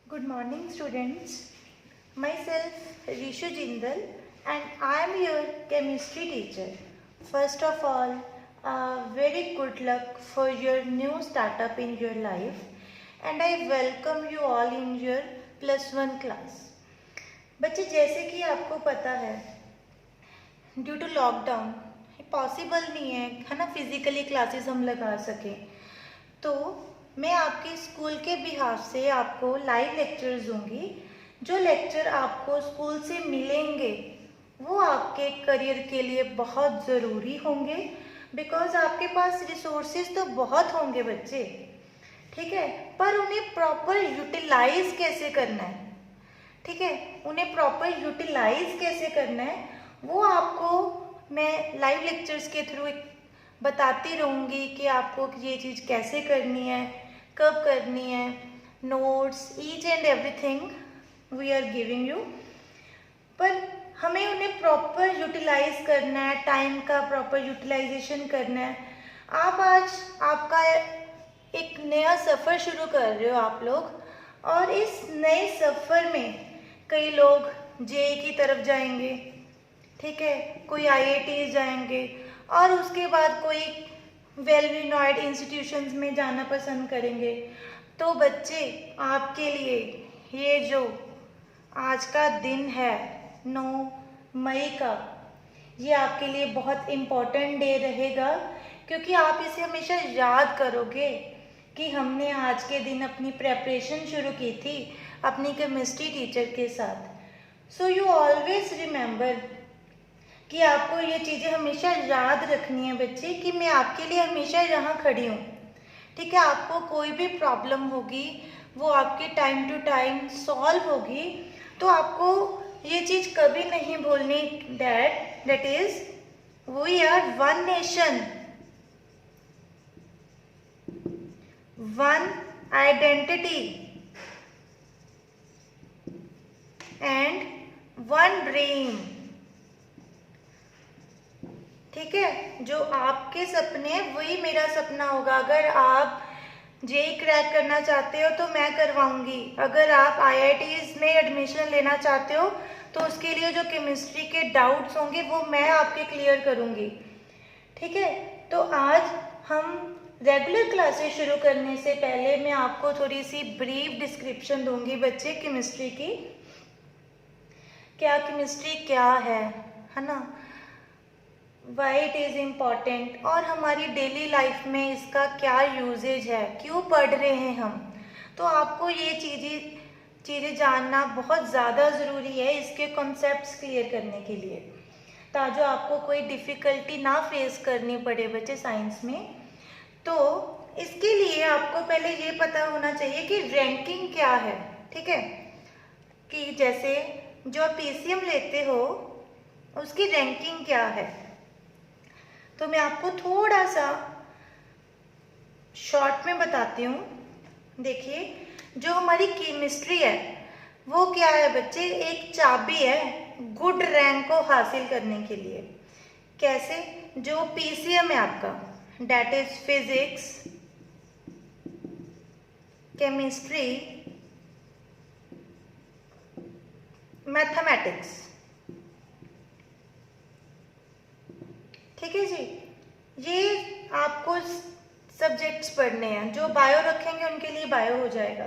Good morning, students. Myself, Rishu Jindal, and I am your chemistry teacher. First of all, very good luck for your new startup in your life, and I welcome you all in your +1 class. बच्चे, जैसे कि आपको पता है, due to lockdown possible नहीं है ना, physically classes हम लगा सकें। तो मैं आपके स्कूल के बिहाफ से आपको लाइव लेक्चर्स दूंगी। जो लेक्चर आपको स्कूल से मिलेंगे वो आपके करियर के लिए बहुत ज़रूरी होंगे, बिकॉज आपके पास रिसोर्सेज तो बहुत होंगे बच्चे, ठीक है, पर उन्हें प्रॉपर यूटिलाइज कैसे करना है, ठीक है, उन्हें प्रॉपर यूटिलाइज कैसे करना है वो आपको मैं लाइव लेक्चर्स के थ्रू बताती रहूँगी कि आपको ये चीज़ कैसे करनी है, कब करनी है, notes each and everything we are giving you. पर हमें उन्हें प्रॉपर यूटिलाइज करना है, टाइम का प्रॉपर यूटिलाइजेशन करना है। आप आज आपका एक नया सफ़र शुरू कर रहे हो आप लोग, और इस नए सफ़र में कई लोग जेई की तरफ जाएंगे, ठीक है, कोई आईआईटी जाएंगे, और उसके बाद कोई वेल रिनॉइड इंस्टीट्यूशंस में जाना पसंद करेंगे। तो बच्चे, आपके लिए ये जो आज का दिन है 9 मई का, ये आपके लिए बहुत इम्पोर्टेंट डे रहेगा, क्योंकि आप इसे हमेशा याद करोगे कि हमने आज के दिन अपनी प्रेपरेशन शुरू की थी अपनी केमिस्ट्री टीचर के साथ। सो यू ऑलवेज रिमेंबर कि आपको ये चीज़ें हमेशा याद रखनी है बच्चे, कि मैं आपके लिए हमेशा यहाँ खड़ी हूँ, ठीक है। आपको कोई भी प्रॉब्लम होगी वो आपकी टाइम टू टाइम सॉल्व होगी। तो आपको ये चीज़ कभी नहीं भूलनी that is we are one nation, one identity and one dream, ठीक है। जो आपके सपने हैं वही मेरा सपना होगा। अगर आप जेई क्रैक करना चाहते हो तो मैं करवाऊंगी, अगर आप आईआईटीज में एडमिशन लेना चाहते हो तो उसके लिए जो केमिस्ट्री के डाउट्स होंगे वो मैं आपके क्लियर करूंगी, ठीक है। तो आज हम रेगुलर क्लासेस शुरू करने से पहले मैं आपको थोड़ी सी ब्रीफ डिस्क्रिप्शन दूंगी बच्चे केमिस्ट्री की। क्या केमिस्ट्री क्या है ना, वाई इट इज़ इम्पॉर्टेंट, और हमारी डेली लाइफ में इसका क्या यूजेज है, क्यों पढ़ रहे हैं हम। तो आपको ये चीज़ें जानना बहुत ज़्यादा ज़रूरी है इसके कॉन्सेप्ट्स क्लियर करने के लिए, ताकि आपको कोई डिफ़िकल्टी ना फेस करनी पड़े बच्चे साइंस में। तो इसके लिए आपको पहले ये पता होना चाहिए कि रैंकिंग क्या है, ठीक है, कि जैसे जो पीसीएम लेते हो उसकी रैंकिंग क्या है। तो मैं आपको थोड़ा सा शॉर्ट में बताती हूँ। देखिए, जो हमारी केमिस्ट्री है वो क्या है बच्चे, एक चाबी है गुड रैंक को हासिल करने के लिए। कैसे? जो पीसीएम है आपका, that is physics, chemistry, mathematics, ठीक है जी। ये आपको सब्जेक्ट्स पढ़ने हैं, जो बायो रखेंगे उनके लिए बायो हो जाएगा।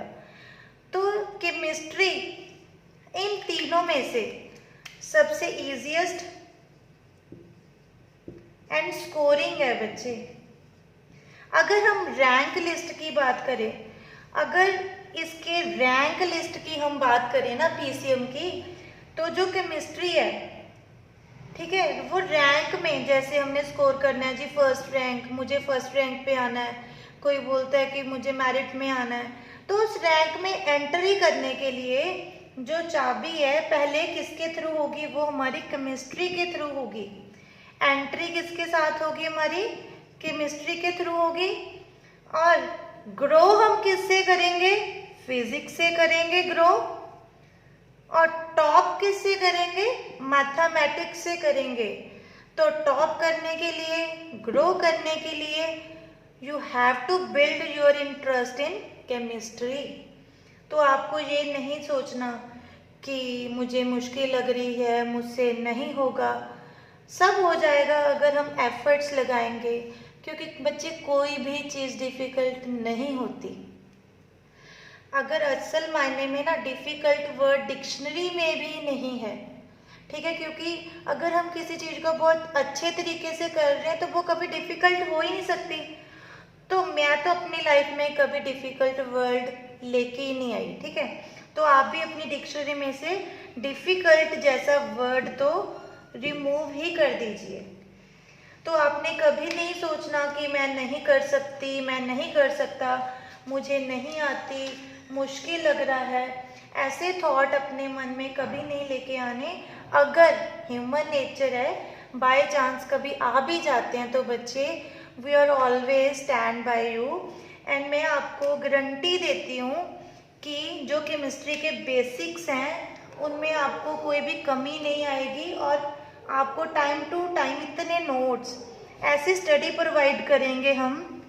तो केमिस्ट्री इन तीनों में से सबसे इजीएस्ट एंड स्कोरिंग है बच्चे। अगर हम रैंक लिस्ट की बात करें, अगर इसके रैंक लिस्ट की हम बात करें ना पीसीएम की, तो जो केमिस्ट्री है, ठीक है, वो रैंक में जैसे हमने स्कोर करना है जी, फर्स्ट रैंक, मुझे फर्स्ट रैंक पे आना है, कोई बोलता है कि मुझे मेरिट में आना है, तो उस रैंक में एंट्री करने के लिए जो चाबी है पहले किसके थ्रू होगी, वो हमारी केमिस्ट्री के थ्रू होगी। एंट्री किसके साथ होगी, हमारी केमिस्ट्री के थ्रू होगी। और ग्रो हम किससे करेंगे, फिजिक्स से करेंगे ग्रो। और टॉप किससे करेंगे, मैथमेटिक्स से करेंगे। तो टॉप करने के लिए, ग्रो करने के लिए, you have to build your interest in chemistry. तो आपको ये नहीं सोचना कि मुझे मुश्किल लग रही है, मुझसे नहीं होगा। सब हो जाएगा अगर हम एफर्ट्स लगाएंगे, क्योंकि बच्चे कोई भी चीज़ डिफ़िकल्ट नहीं होती। अगर असल मायने में ना डिफ़िकल्ट वर्ड डिक्शनरी में भी नहीं है, ठीक है, क्योंकि अगर हम किसी चीज़ को बहुत अच्छे तरीके से कर रहे हैं तो वो कभी डिफ़िकल्ट हो ही नहीं सकती। तो मैं तो अपनी लाइफ में कभी डिफ़िकल्ट वर्ड लेके ही नहीं आई, ठीक है। तो आप भी अपनी डिक्शनरी में से डिफ़िकल्ट जैसा वर्ड तो रिमूव ही कर दीजिए। तो आपने कभी नहीं सोचना कि मैं नहीं कर सकती, मैं नहीं कर सकता, मुझे नहीं आती, मुश्किल लग रहा है, ऐसे थॉट अपने मन में कभी नहीं लेके आने। अगर ह्यूमन नेचर है, बाय चांस कभी आ भी जाते हैं तो बच्चे, we are always stand by you. And मैं आपको गारंटी देती हूँ कि जो केमिस्ट्री के बेसिक्स हैं उनमें आपको कोई भी कमी नहीं आएगी, और आपको टाइम टू टाइम इतने नोट्स, ऐसी स्टडी प्रोवाइड करेंगे हम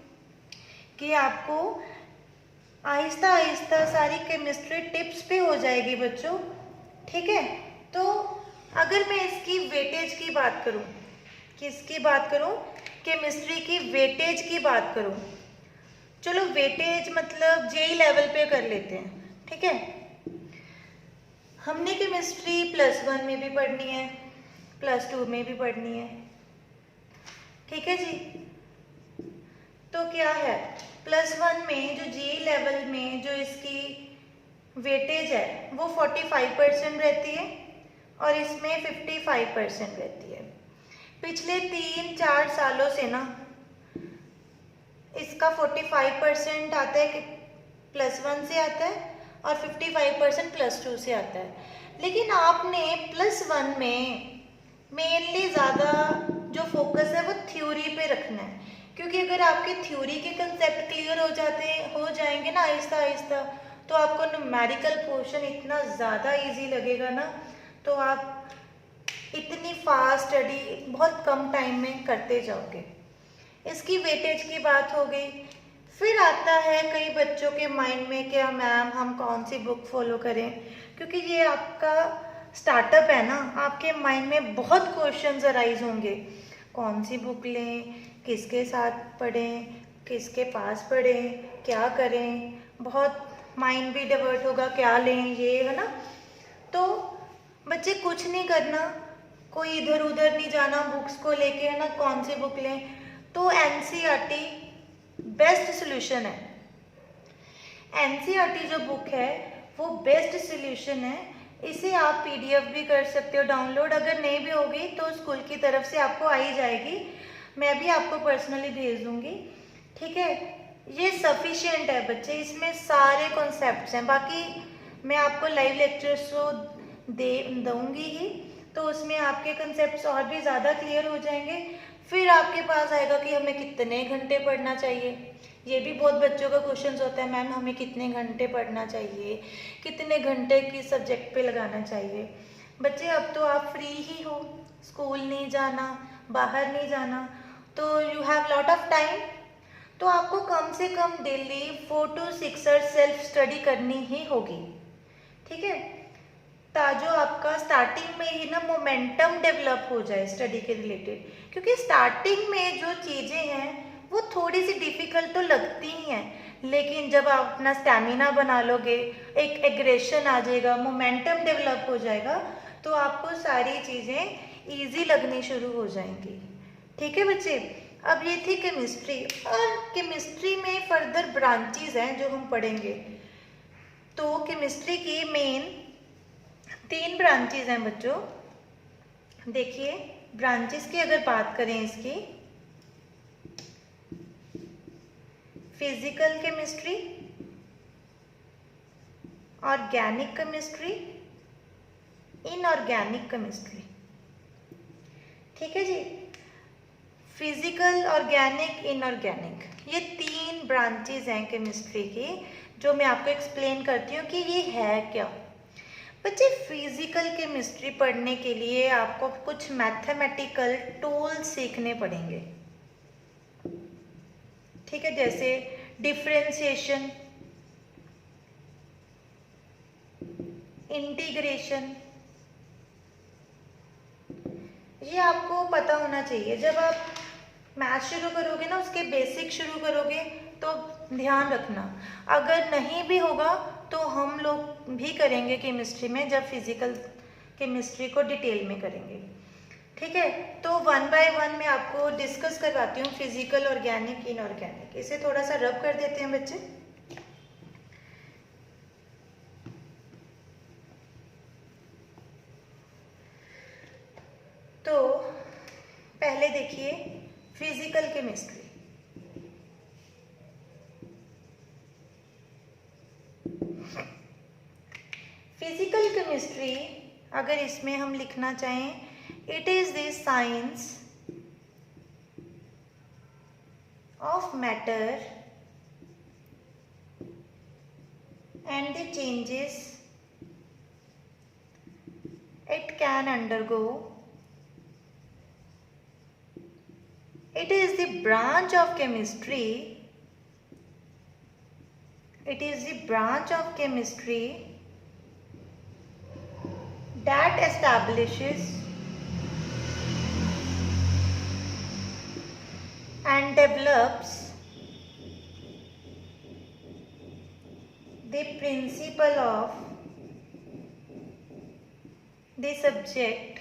कि आपको आहिस्ता आहिस्ता सारी केमिस्ट्री टिप्स पे हो जाएगी बच्चों, ठीक है। तो अगर मैं इसकी वेटेज की बात करूं, किसकी बात करूं, केमिस्ट्री की वेटेज की बात करूं, चलो वेटेज मतलब जेई लेवल पे कर लेते हैं, ठीक है। हमने केमिस्ट्री +1 में भी पढ़नी है, +2 में भी पढ़नी है, ठीक है जी। तो क्या है, +1 में जो जेई लेवल में जो इसकी वेटेज है वो 45% रहती है, और इसमें 55% रहती है। पिछले 3-4 सालों से ना इसका 45% आता है कि +1 से आता है, और 55% +2 से आता है। लेकिन आपने +1 में मेनली ज़्यादा जो फोकस है वो थ्योरी पे रखना है, क्योंकि अगर आपके थ्योरी के कंसेप्ट क्लियर हो जाएंगे ना आहिस्ता आहिस्ता, तो आपको न्यूमेरिकल पोर्शन इतना ज़्यादा इजी लगेगा ना, तो आप इतनी फास्ट स्टडी बहुत कम टाइम में करते जाओगे। इसकी वेटेज की बात हो गई। फिर आता है कई बच्चों के माइंड में, क्या मैम हम कौन सी बुक फॉलो करें, क्योंकि ये आपका स्टार्टअप है ना, आपके माइंड में बहुत क्वेश्चंस अराइज होंगे, कौन सी बुक लें, किसके साथ पढ़ें, किसके पास पढ़ें, क्या करें, बहुत माइंड भी डाइवर्ट होगा, क्या लें, ये है ना। तो बच्चे कुछ नहीं करना, कोई इधर उधर नहीं जाना बुक्स को लेके, है ना, कौन सी बुक लें। तो एनसीईआरटी बेस्ट सोल्यूशन है। एनसीईआरटी जो बुक है वो बेस्ट सोल्यूशन है। इसे आप पीडीएफ भी कर सकते हो डाउनलोड, अगर नहीं भी होगी तो स्कूल की तरफ से आपको आई जाएगी, मैं भी आपको पर्सनली भेज दूंगी, ठीक है। ये सफिशिएंट है बच्चे, इसमें सारे कॉन्सेप्ट्स हैं। बाकी मैं आपको लाइव लेक्चर्स तो दूंगी ही, तो उसमें आपके कंसेप्ट्स और भी ज़्यादा क्लियर हो जाएंगे। फिर आपके पास आएगा कि हमें कितने घंटे पढ़ना चाहिए। ये भी बहुत बच्चों का क्वेश्चन होता है, मैम हमें कितने घंटे पढ़ना चाहिए, कितने घंटे किस सब्जेक्ट पे लगाना चाहिए। बच्चे अब तो आप फ्री ही हो, स्कूल नहीं जाना, बाहर नहीं जाना, तो you have lot of time. तो आपको कम से कम daily 4 to 6 hours self study करनी ही होगी, ठीक है, ताजो आपका स्टार्टिंग में ही ना मोमेंटम डेवलप हो जाए स्टडी के रिलेटेड। क्योंकि स्टार्टिंग में जो चीज़ें हैं वो थोड़ी सी डिफ़िकल्ट तो लगती ही हैं, लेकिन जब आप अपना स्टैमिना बना लोगे, एक एग्रेशन आ जाएगा, मोमेंटम डेवलप हो जाएगा, तो आपको सारी चीज़ें ईजी लगनी शुरू हो जाएंगी, ठीक है बच्चे। अब ये थी केमिस्ट्री, और केमिस्ट्री में फर्दर ब्रांचेज हैं जो हम पढ़ेंगे। तो केमिस्ट्री की मेन 3 ब्रांचेज हैं बच्चों। देखिए ब्रांचेस की अगर बात करें इसकी, physical chemistry, organic chemistry, inorganic chemistry, ठीक है जी। फिजिकल, ऑर्गेनिक, इनऑर्गेनिक, ये 3 ब्रांचेज हैं केमिस्ट्री की, जो मैं आपको एक्सप्लेन करती हूँ कि ये है क्या। बच्चे फिजिकल केमिस्ट्री पढ़ने के लिए आपको कुछ मैथमेटिकल टूल्स सीखने पड़ेंगे, ठीक है, जैसे डिफरेंशिएशन, इंटीग्रेशन। ये आपको पता होना चाहिए। जब आप मैथ शुरू करोगे ना, उसके बेसिक शुरू करोगे तो ध्यान रखना। अगर नहीं भी होगा तो हम लोग भी करेंगे केमिस्ट्री में, जब फिजिकल केमिस्ट्री को डिटेल में करेंगे। ठीक है, तो 1 बाय 1 में आपको डिस्कस करवाती हूँ फिजिकल, ऑर्गेनिक, इनऑर्गेनिक। इसे थोड़ा सा रब कर देते हैं बच्चे। तो पहले देखिए फिजिकल केमिस्ट्री। फिजिकल केमिस्ट्री अगर इसमें हम लिखना चाहें, it is the science of matter and the changes it can undergo. It is the branch of chemistry. It is the branch of chemistry that establishes and develops the principle of the subject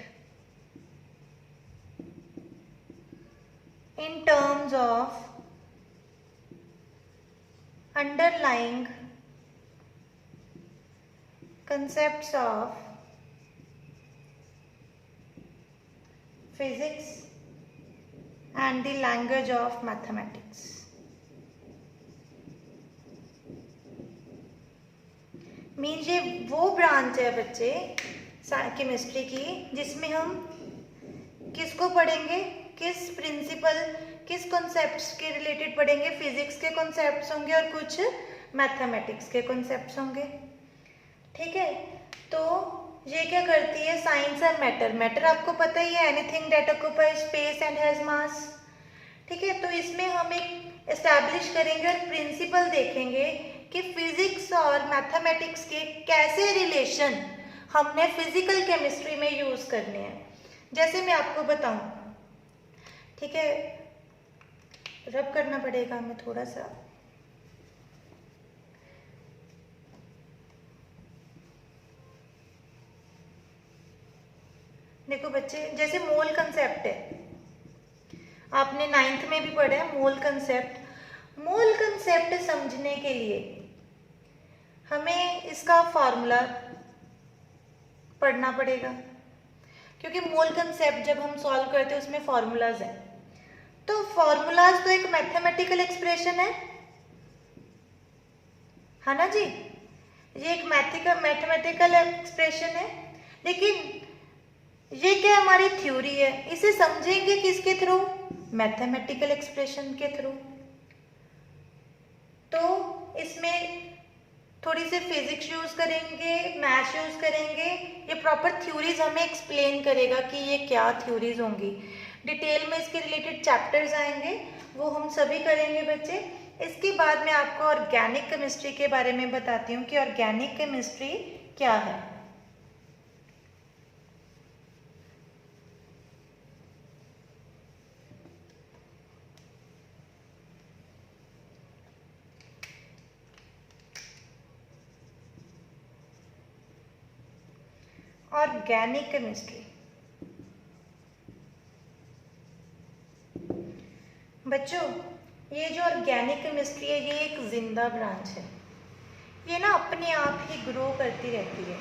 in terms of underlying concepts of physics and the language of mathematics. Means ये वो branch है बच्चे chemistry की जिसमें हम किसको पढ़ेंगे, किस प्रिंसिपल, किस कॉन्सेप्ट्स के रिलेटेड पढ़ेंगे। फिजिक्स के कॉन्सेप्ट्स होंगे और कुछ मैथमेटिक्स के कॉन्सेप्ट्स होंगे। ठीक है, तो ये क्या करती है, साइंस ऑफ मैटर। मैटर आपको पता ही है, anything that occupies space and has मास। ठीक है, तो इसमें हम एक एस्टैब्लिश करेंगे और प्रिंसिपल देखेंगे कि फिजिक्स और मैथमेटिक्स के कैसे रिलेशन हमने फिजिकल केमिस्ट्री में यूज करने हैं। जैसे मैं आपको बताऊं, ठीक है, रब करना पड़ेगा हमें थोड़ा सा। देखो बच्चे, जैसे मोल कंसेप्ट है, आपने 9th में भी पढ़ा है मोल कंसेप्ट। मोल कंसेप्ट समझने के लिए हमें इसका फॉर्मूला पढ़ना पड़ेगा, क्योंकि मोल कंसेप्ट जब हम सॉल्व करते हैं उसमें फॉर्मूलाज हैं। तो फॉर्मूलाज तो एक मैथमेटिकल एक्सप्रेशन है ना जी, ये एक मैथमेटिकल एक्सप्रेशन है। लेकिन ये क्या हमारी थ्योरी है, इसे समझेंगे किसके थ्रू, मैथमेटिकल एक्सप्रेशन के थ्रू। तो इसमें थोड़ी सी फिजिक्स यूज करेंगे, मैथ्स यूज करेंगे। ये प्रॉपर थ्योरीज हमें एक्सप्लेन करेगा कि ये क्या थ्योरीज होंगी। डिटेल में इसके रिलेटेड चैप्टर्स आएंगे, वो हम सभी करेंगे बच्चे। इसके बाद मैं आपको ऑर्गेनिक केमिस्ट्री के बारे में बताती हूँ कि ऑर्गेनिक केमिस्ट्री क्या है। ऑर्गेनिक केमिस्ट्री बच्चों, ये जो ऑर्गेनिक केमिस्ट्री है ये एक जिंदा ब्रांच है। ये ना अपने आप ही ग्रो करती रहती है।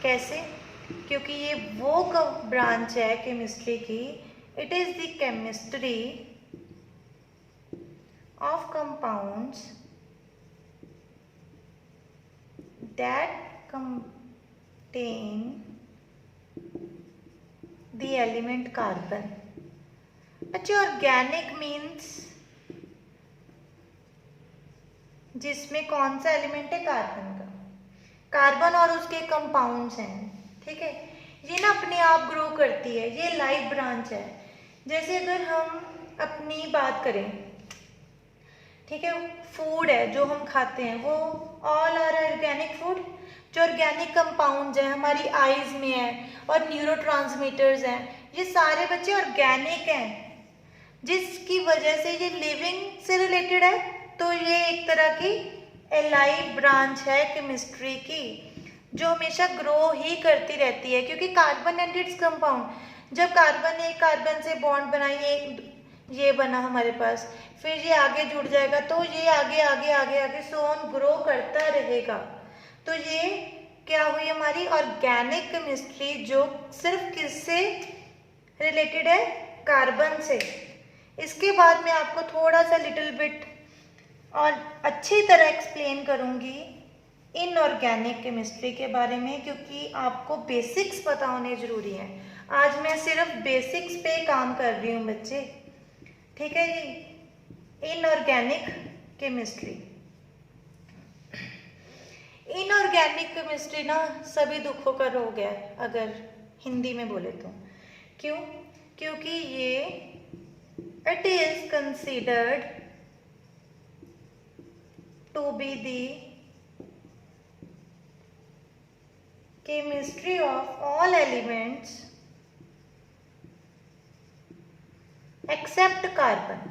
कैसे? क्योंकि ये वो ब्रांच है केमिस्ट्री की, it is the chemistry of compounds that contain the element carbon। अच्छा, ऑर्गेनिक मीन्स जिसमें कौन सा एलिमेंट है, कार्बन का। कार्बन और उसके कंपाउंड्स हैं। ठीक है, ये ना अपने आप ग्रो करती है, ये लाइव ब्रांच है। जैसे अगर हम अपनी बात करें, ठीक है, फूड है जो हम खाते हैं वो ऑल आर ऑर्गेनिक फूड। जो ऑर्गेनिक कंपाउंड्स हैं हमारी आईज में है और न्यूरोट्रांसमीटर्स हैं, ये सारे बच्चे ऑर्गेनिक हैं, जिसकी वजह से ये लिविंग से रिलेटेड है। तो ये एक तरह की एलाइव ब्रांच है केमिस्ट्री की, जो हमेशा ग्रो ही करती रहती है, क्योंकि कार्बन एंड इट्स कंपाउंड, जब कार्बन एक कार्बन से बॉन्ड बनाइए, ये बना हमारे पास, फिर ये आगे जुड़ जाएगा, तो ये आगे आगे आगे आगे सो ऑन ग्रो करता रहेगा। तो ये क्या हुई हमारी ऑर्गेनिक केमिस्ट्री, जो सिर्फ किससे रिलेटेड है, कार्बन से। इसके बाद मैं आपको थोड़ा सा लिटिल बिट और अच्छी तरह एक्सप्लेन करूंगी इनऑर्गेनिक केमिस्ट्री के बारे में, क्योंकि आपको बेसिक्स पता होने जरूरी है। आज मैं सिर्फ बेसिक्स पे काम कर रही हूँ बच्चे, ठीक है जी। इनऑर्गेनिक केमिस्ट्री, इनऑर्गेनिक केमिस्ट्री ना सभी दुखों का रोग है, अगर हिंदी में बोले तो। क्यों? क्योंकि ये it is considered to be the chemistry of all elements except carbon।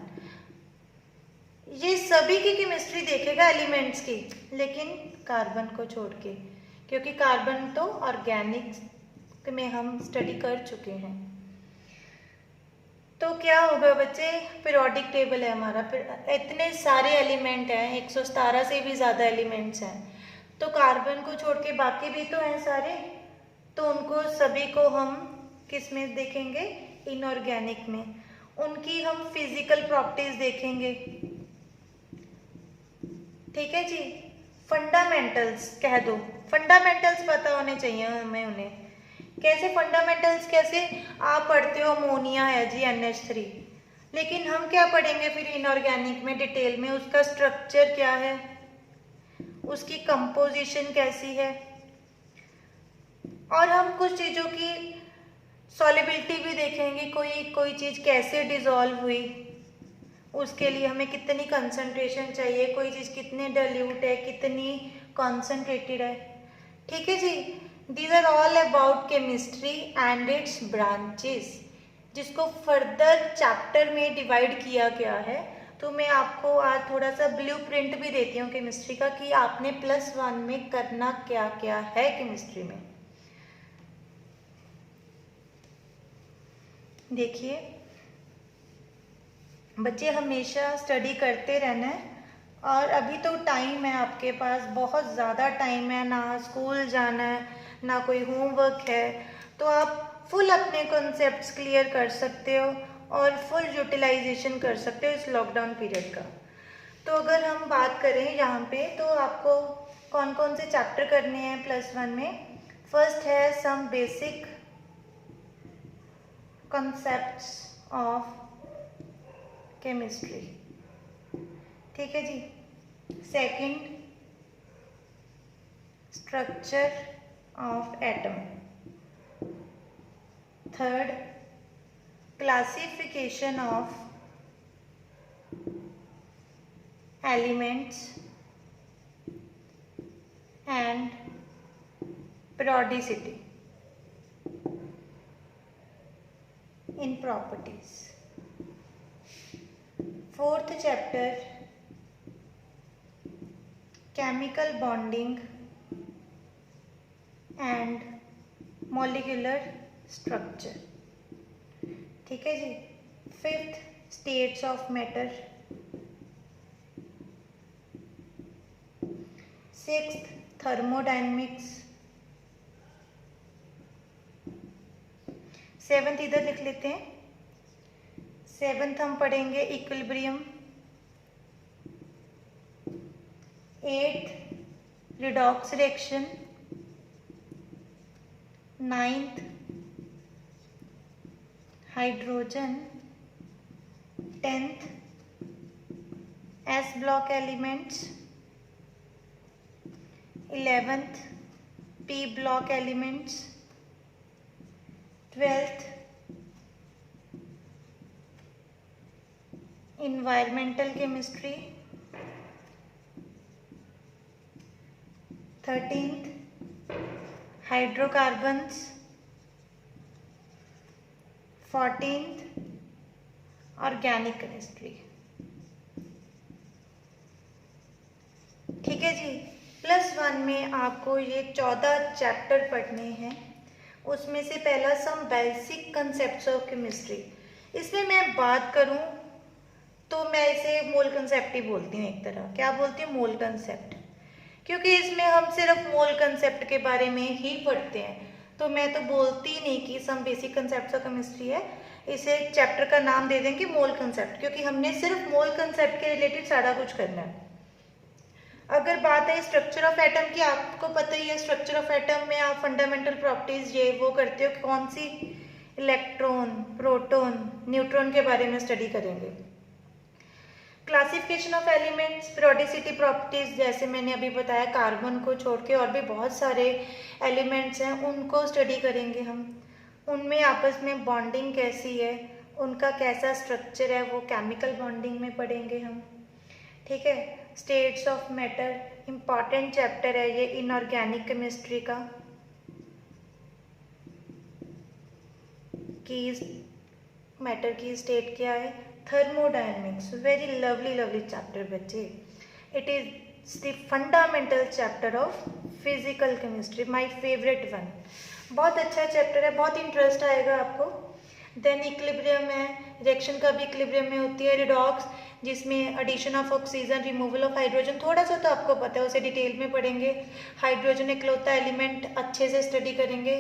ये सभी की केमिस्ट्री देखेगा एलिमेंट्स की, लेकिन कार्बन को छोड़ के, क्योंकि कार्बन तो ऑर्गेनिक में हम स्टडी कर चुके हैं। तो क्या होगा बच्चे, पीरियोडिक टेबल है हमारा, इतने सारे एलिमेंट हैं, 117 से भी ज़्यादा एलिमेंट्स हैं, तो कार्बन को छोड़ के बाकी भी तो हैं सारे, तो उनको सभी को हम किस में देखेंगे, इनऑर्गेनिक में। उनकी हम फिजिकल प्रॉपर्टीज देखेंगे, ठीक है जी। फंडामेंटल्स कह दो, फंडामेंटल्स पता होने चाहिए हमें उन्हें। कैसे फंडामेंटल्स, कैसे आप पढ़ते हो अमोनिया है जी NH3, लेकिन हम क्या पढ़ेंगे फिर इनऑर्गेनिक में डिटेल में, उसका स्ट्रक्चर क्या है, उसकी कंपोजिशन कैसी है, और हम कुछ चीज़ों की सॉलिबिलिटी भी देखेंगे, कोई चीज़ कैसे डिसॉल्व हुई, उसके लिए हमें कितनी कंसंट्रेशन चाहिए, कोई चीज़ कितनी डाइल्यूट है, कितनी कॉन्सेंट्रेटेड है, ठीक है जी। These are all about chemistry and its branches, जिसको फर्दर चैप्टर में डिवाइड किया गया है। तो मैं आपको आज थोड़ा सा ब्लूप्रिंट भी देती हूँ केमिस्ट्री का, कि आपने +1 में करना क्या क्या है केमिस्ट्री में। देखिए बच्चे, हमेशा स्टडी करते रहना है, और अभी तो टाइम है आपके पास, बहुत ज़्यादा टाइम है, ना स्कूल जाना है ना कोई होमवर्क है, तो आप फुल अपने कॉन्सेप्ट्स क्लियर कर सकते हो और फुल यूटिलाइजेशन कर सकते हो इस लॉकडाउन पीरियड का। तो अगर हम बात करें यहाँ पे, तो आपको कौन कौन से चैप्टर करने हैं +1 में। फर्स्ट है some basic concepts of chemistry, ठीक है जी। Second, structure of atom. Third, classification of elements and periodicity in properties. Fourth chapter, chemical bonding and molecular structure, ठीक है जी। Fifth, states of matter. Sixth, thermodynamics. Seventh इधर लिख लेते हैं। सेवन्थ हम पढ़ेंगे equilibrium. Eighth, redox reaction. Ninth, hydrogen. Tenth, s block elements. 11th, p block elements. 12th, environmental chemistry. 13th, hydrocarbons, 14th organic chemistry. ठीक है जी। +1 में आपको ये 14 चैप्टर पढ़ने हैं। उसमें से पहला some basic concepts of chemistry. इसमें मैं बात करूं तो मैं इसे मोल कंसेप्ट ही बोलती हूँ। एक तरह क्या बोलती हूँ, मोल कंसेप्ट, क्योंकि इसमें हम सिर्फ मोल कंसेप्ट के बारे में ही पढ़ते हैं। तो मैं तो बोलती ही नहीं कि some basic concepts of chemistry है, इसे चैप्टर का नाम दे देंगे मोल कंसेप्ट, क्योंकि हमने सिर्फ मोल कंसेप्ट के रिलेटेड सारा कुछ करना है। अगर बात है स्ट्रक्चर ऑफ एटम की, आपको पता ही है स्ट्रक्चर ऑफ एटम में आप फंडामेंटल प्रॉपर्टीज ये वो करते हो, कौन सी, इलेक्ट्रॉन, प्रोटॉन, न्यूट्रॉन के बारे में स्टडी करेंगे। Classification of elements, periodicity properties, जैसे मैंने अभी बताया कार्बन को छोड़ के और भी बहुत सारे एलिमेंट्स हैं, उनको स्टडी करेंगे हम। उनमें आपस में बॉन्डिंग कैसी है, उनका कैसा स्ट्रक्चर है, वो केमिकल बॉन्डिंग में पढ़ेंगे हम। ठीक है। States of matter, important chapter है ये इनऑर्गेनिक केमिस्ट्री का, कि मैटर की स्टेट क्या है। थर्मोडायनेमिक्स, वेरी लवली चैप्टर बच्चे, it is the fundamental chapter of physical chemistry, my favourite one. बहुत अच्छा चैप्टर है, बहुत इंटरेस्ट आएगा आपको। देन इक्विलिब्रियम है, रिएक्शन का भी इक्विलिब्रियम में होती है। रिडॉक्स, जिसमें addition of oxygen, removal of hydrogen, थोड़ा सा तो आपको पता है, उसे डिटेल में पढ़ेंगे। हाइड्रोजन इकलौता एलिमेंट अच्छे से स्टडी करेंगे।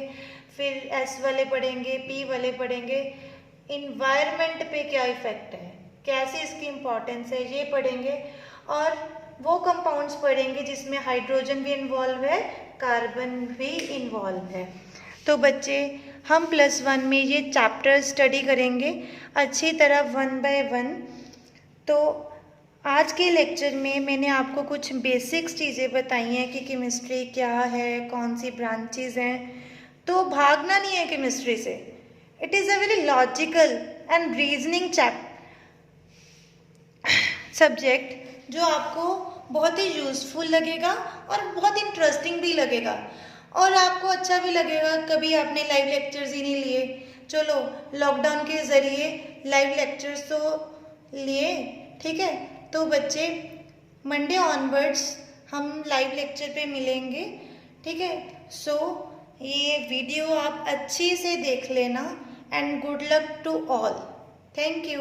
फिर S वाले पढ़ेंगे, P वाले पढ़ेंगे। इन्वायरमेंट पे क्या इफेक्ट है, कैसे इसकी इम्पोर्टेंस है, ये पढ़ेंगे। और वो कंपाउंड्स पढ़ेंगे जिसमें हाइड्रोजन भी इन्वॉल्व है, कार्बन भी इन्वॉल्व है। तो बच्चे हम +1 में ये चैप्टर स्टडी करेंगे अच्छी तरह 1 बाय 1। तो आज के लेक्चर में मैंने आपको कुछ बेसिक्स चीज़ें बताई हैं कि केमिस्ट्री क्या है, कौन सी ब्रांचेस हैं। तो भागना नहीं है केमिस्ट्री से। It is a very logical and reasoning subject जो आपको बहुत ही यूज़फुल लगेगा और बहुत इंटरेस्टिंग भी लगेगा, और आपको अच्छा भी लगेगा। कभी आपने लाइव लेक्चर्स ही नहीं लिए, चलो लॉकडाउन के ज़रिए लाइव लेक्चर्स तो लिए। ठीक है। तो बच्चे मंडे ऑनवर्ड्स हम लाइव लेक्चर पे मिलेंगे। ठीक है। सो ये वीडियो आप अच्छे से देख लेना and good luck to all. Thank you.